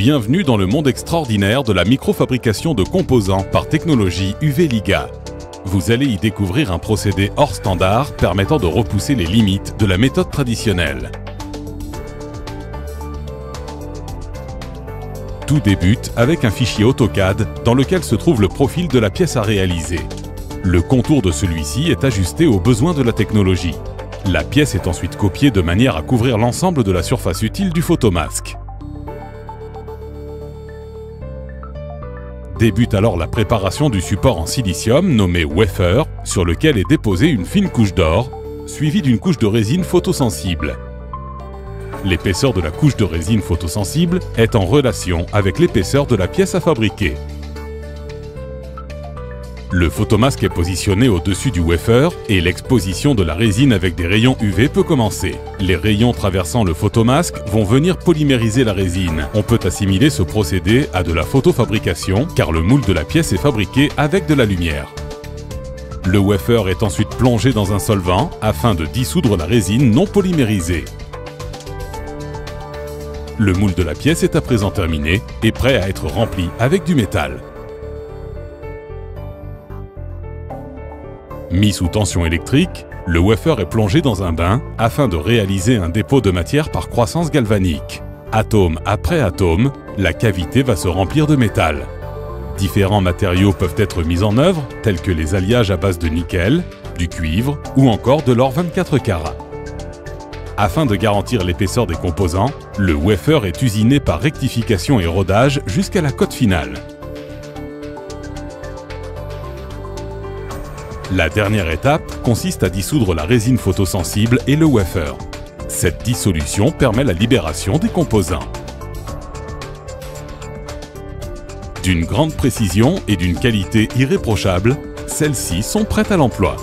Bienvenue dans le monde extraordinaire de la microfabrication de composants par technologie UV-Liga. Vous allez y découvrir un procédé hors standard permettant de repousser les limites de la méthode traditionnelle. Tout débute avec un fichier AutoCAD dans lequel se trouve le profil de la pièce à réaliser. Le contour de celui-ci est ajusté aux besoins de la technologie. La pièce est ensuite copiée de manière à couvrir l'ensemble de la surface utile du photomasque. Débute alors la préparation du support en silicium nommé wafer, sur lequel est déposée une fine couche d'or, suivie d'une couche de résine photosensible. L'épaisseur de la couche de résine photosensible est en relation avec l'épaisseur de la pièce à fabriquer. Le photomasque est positionné au-dessus du wafer et l'exposition de la résine avec des rayons UV peut commencer. Les rayons traversant le photomasque vont venir polymériser la résine. On peut assimiler ce procédé à de la photofabrication car le moule de la pièce est fabriqué avec de la lumière. Le wafer est ensuite plongé dans un solvant afin de dissoudre la résine non polymérisée. Le moule de la pièce est à présent terminé et prêt à être rempli avec du métal. Mis sous tension électrique, le wafer est plongé dans un bain afin de réaliser un dépôt de matière par croissance galvanique. Atome après atome, la cavité va se remplir de métal. Différents matériaux peuvent être mis en œuvre, tels que les alliages à base de nickel, du cuivre ou encore de l'or 24 carats. Afin de garantir l'épaisseur des composants, le wafer est usiné par rectification et rodage jusqu'à la cote finale. La dernière étape consiste à dissoudre la résine photosensible et le wafer. Cette dissolution permet la libération des composants. D'une grande précision et d'une qualité irréprochable, celles-ci sont prêtes à l'emploi.